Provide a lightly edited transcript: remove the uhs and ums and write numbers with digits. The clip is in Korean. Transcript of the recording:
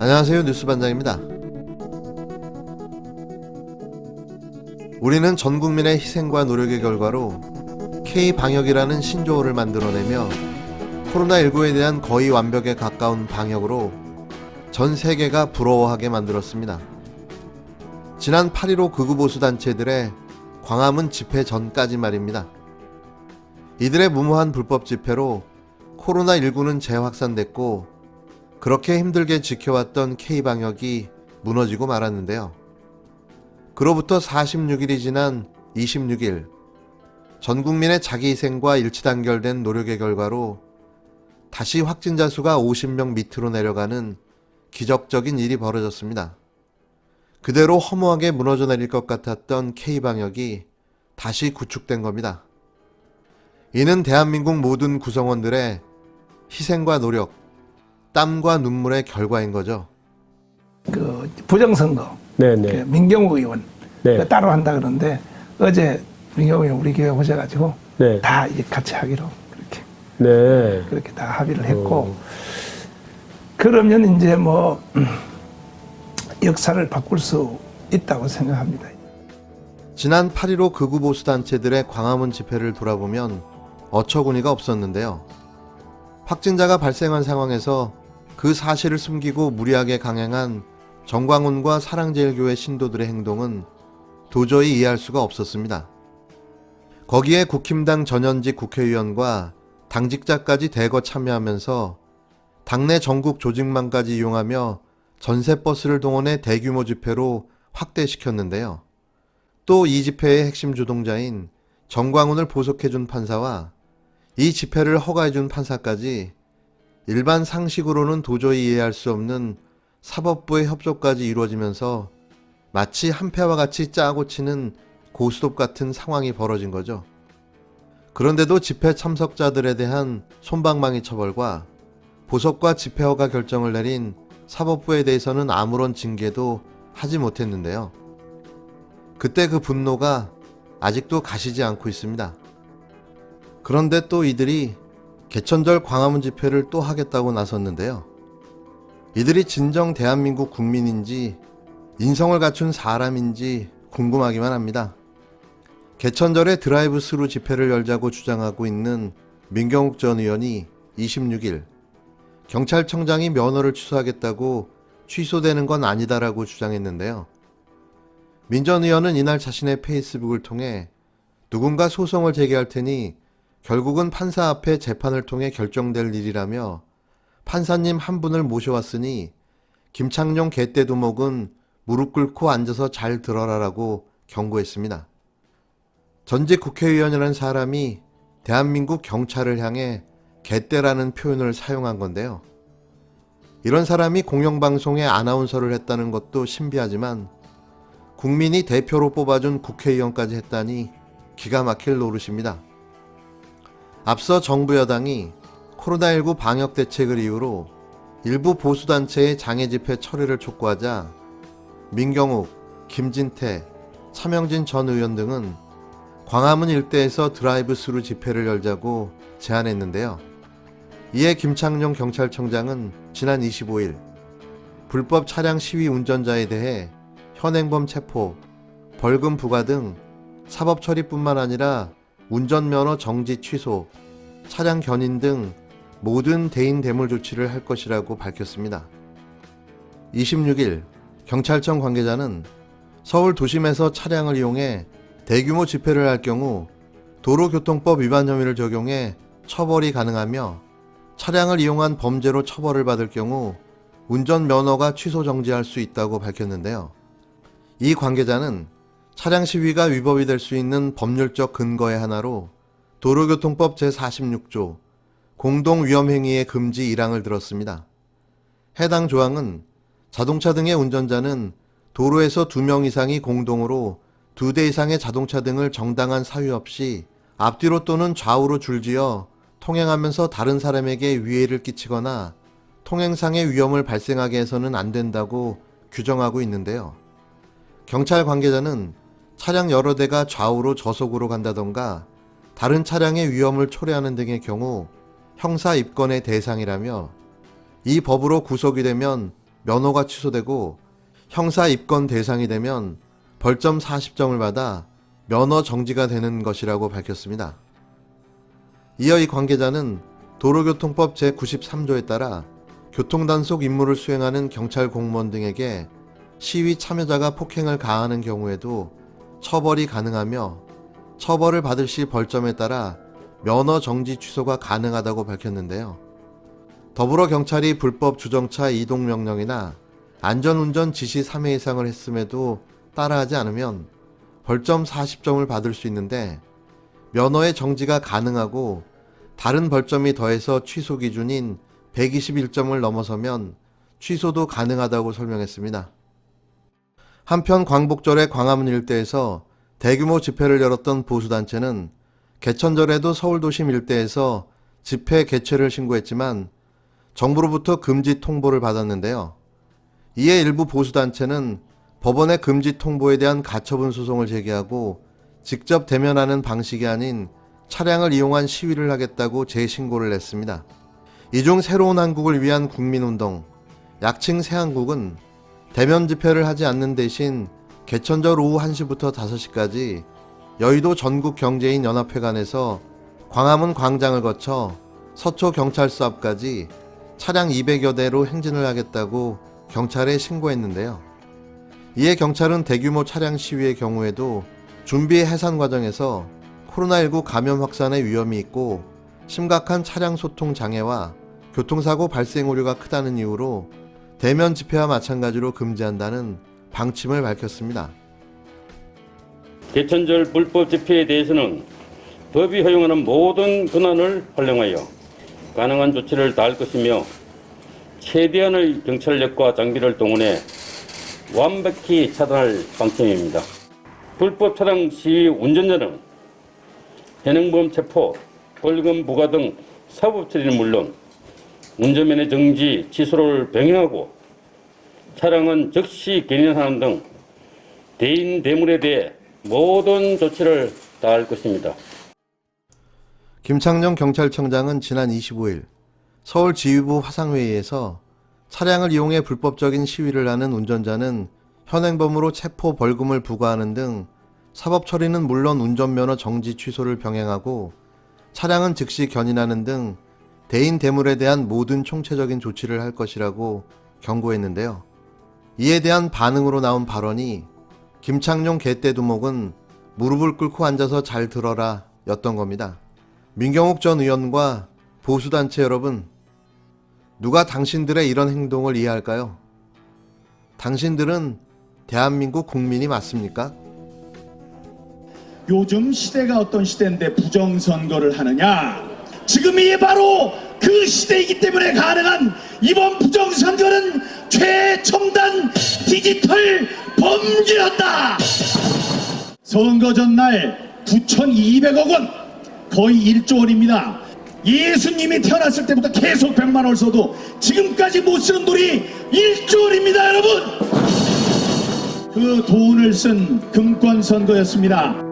안녕하세요. 뉴스반장입니다. 우리는 전 국민의 희생과 노력의 결과로 K방역이라는 신조어를 만들어내며 코로나19에 대한 거의 완벽에 가까운 방역으로 전 세계가 부러워하게 만들었습니다. 지난 8.15 극우보수 단체들의 광화문 집회 전까지 말입니다. 이들의 무모한 불법 집회로 코로나19는 재확산됐고 그렇게 힘들게 지켜왔던 K방역이 무너지고 말았는데요. 그로부터 46일이 지난 26일, 전 국민의 자기희생과 일치단결된 노력의 결과로 다시 확진자 수가 50명 밑으로 내려가는 기적적인 일이 벌어졌습니다. 그대로 허무하게 무너져 내릴 것 같았던 K방역이 다시 구축된 겁니다. 이는 대한민국 모든 구성원들의 희생과 노력, 땀과 눈물의 결과인 거죠. 그 부정선거, 네네. 민경욱 의원 네. 따로 한다 그러는데 어제 민경욱 의원 우리 교회 오셔가지고 네. 다 이제 같이 하기로 그렇게 다 합의를 했고 그러면 이제 뭐 역사를 바꿀 수 있다고 생각합니다. 지난 8.15 극우보수 단체들의 광화문 집회를 돌아보면 어처구니가 없었는데요. 확진자가 발생한 상황에서 그 사실을 숨기고 무리하게 강행한 정광훈과 사랑제일교회 신도들의 행동은 도저히 이해할 수가 없었습니다. 거기에 국힘당 전현직 국회의원과 당직자까지 대거 참여하면서 당내 전국 조직망까지 이용하며 전세버스를 동원해 대규모 집회로 확대시켰는데요. 또 이 집회의 핵심 주동자인 정광훈을 보석해준 판사와 이 집회를 허가해준 판사까지 일반 상식으로는 도저히 이해할 수 없는 사법부의 협조까지 이루어지면서 마치 한패와 같이 짜고 치는 고스톱 같은 상황이 벌어진 거죠. 그런데도 집회 참석자들에 대한 솜방망이 처벌과 보석과 집회 허가 결정을 내린 사법부에 대해서는 아무런 징계도 하지 못했는데요. 그때 그 분노가 아직도 가시지 않고 있습니다. 그런데 또 이들이 개천절 광화문 집회를 또 하겠다고 나섰는데요. 이들이 진정 대한민국 국민인지 인성을 갖춘 사람인지 궁금하기만 합니다. 개천절에 드라이브 스루 집회를 열자고 주장하고 있는 민경욱 전 의원이 26일 경찰청장이 면허를 취소하겠다고 취소되는 건 아니다라고 주장했는데요. 민 전 의원은 이날 자신의 페이스북을 통해 누군가 소송을 제기할 테니 결국은 판사 앞에 재판을 통해 결정될 일이라며 판사님 한 분을 모셔왔으니 김창룡 개떼두목은 무릎 꿇고 앉아서 잘 들어라라고 경고했습니다. 전직 국회의원이라는 사람이 대한민국 경찰을 향해 개떼라는 표현을 사용한 건데요. 이런 사람이 공영방송에 아나운서를 했다는 것도 신비하지만 국민이 대표로 뽑아준 국회의원까지 했다니 기가 막힐 노릇입니다. 앞서 정부 여당이 코로나19 방역 대책을 이유로 일부 보수단체의 장애집회 철회를 촉구하자 민경욱, 김진태, 차명진 전 의원 등은 광화문 일대에서 드라이브 스루 집회를 열자고 제안했는데요. 이에 김창룡 경찰청장은 지난 25일 불법 차량 시위 운전자에 대해 현행범 체포, 벌금 부과 등 사법 처리뿐만 아니라 운전면허 정지 취소, 차량 견인 등 모든 대인 대물 조치를 할 것이라고 밝혔습니다. 26일 경찰청 관계자는 서울 도심에서 차량을 이용해 대규모 집회를 할 경우 도로교통법 위반 혐의를 적용해 처벌이 가능하며 차량을 이용한 범죄로 처벌을 받을 경우 운전면허가 취소 정지할 수 있다고 밝혔는데요. 이 관계자는 차량 시위가 위법이 될 수 있는 법률적 근거의 하나로 도로교통법 제46조 공동위험행위의 금지 1항을 들었습니다. 해당 조항은 자동차 등의 운전자는 도로에서 2명 이상이 공동으로 2대 이상의 자동차 등을 정당한 사유 없이 앞뒤로 또는 좌우로 줄지어 통행하면서 다른 사람에게 위해를 끼치거나 통행상의 위험을 발생하게 해서는 안 된다고 규정하고 있는데요. 경찰 관계자는 차량 여러 대가 좌우로 저속으로 간다던가 다른 차량의 위험을 초래하는 등의 경우 형사 입건의 대상이라며 이 법으로 구속이 되면 면허가 취소되고 형사 입건 대상이 되면 벌점 40점을 받아 면허 정지가 되는 것이라고 밝혔습니다. 이어 이 관계자는 도로교통법 제93조에 따라 교통단속 임무를 수행하는 경찰 공무원 등에게 시위 참여자가 폭행을 가하는 경우에도 처벌이 가능하며 처벌을 받을 시 벌점에 따라 면허 정지 취소가 가능하다고 밝혔는데요. 더불어 경찰이 불법 주정차 이동명령이나 안전운전 지시 3회 이상을 했음에도 따라하지 않으면 벌점 40점을 받을 수 있는데 면허의 정지가 가능하고 다른 벌점이 더해서 취소 기준인 121점을 넘어서면 취소도 가능하다고 설명했습니다. 한편 광복절에 광화문 일대에서 대규모 집회를 열었던 보수단체는 개천절에도 서울도심 일대에서 집회 개최를 신고했지만 정부로부터 금지 통보를 받았는데요. 이에 일부 보수단체는 법원의 금지 통보에 대한 가처분 소송을 제기하고 직접 대면하는 방식이 아닌 차량을 이용한 시위를 하겠다고 재신고를 냈습니다. 이 중 새로운 한국을 위한 국민운동, 약칭 새한국은 대면 집회를 하지 않는 대신 개천절 오후 1시부터 5시까지 여의도 전국경제인 연합회관에서 광화문 광장을 거쳐 서초경찰서 앞까지 차량 200여 대로 행진을 하겠다고 경찰에 신고했는데요. 이에 경찰은 대규모 차량 시위의 경우에도 준비 해산 과정에서 코로나19 감염 확산의 위험이 있고 심각한 차량 소통 장애와 교통사고 발생 우려가 크다는 이유로 대면 집회와 마찬가지로 금지한다는 방침을 밝혔습니다. 개천절 불법 집회에 대해서는 법이 허용하는 모든 권한을 활용하여 가능한 조치를 다할 것이며 최대한의 경찰력과 장비를 동원해 완벽히 차단할 방침입니다. 불법 차량 시위 운전자는 현행범 체포, 벌금 부과 등 사법 처리는 물론 운전면허 정지, 취소를 병행하고 차량은 즉시 견인하는 등 대인 대물에 대해 모든 조치를 다할 것입니다. 김창룡 경찰청장은 지난 25일 서울지휘부 화상회의에서 차량을 이용해 불법적인 시위를 하는 운전자는 현행범으로 체포 벌금을 부과하는 등 사법 처리는 물론 운전면허 정지 취소를 병행하고 차량은 즉시 견인하는 등 대인 대물에 대한 모든 총체적인 조치를 할 것이라고 경고했는데요. 이에 대한 반응으로 나온 발언이 김창룡 개떼두목은 무릎을 꿇고 앉아서 잘 들어라 였던 겁니다. 민경욱 전 의원과 보수단체 여러분, 누가 당신들의 이런 행동을 이해할까요? 당신들은 대한민국 국민이 맞습니까? 요즘 시대가 어떤 시대인데 부정선거를 하느냐? 지금이 바로 그 시대이기 때문에 가능한 이번 부정선거는 최첨단 디지털 범죄였다. 선거 전날 9,200억 원, 거의 1조 원입니다. 예수님이 태어났을 때부터 계속 100만 원을 써도 지금까지 못 쓰는 돈이 1조 원입니다, 여러분. 그 돈을 쓴 금권 선거였습니다.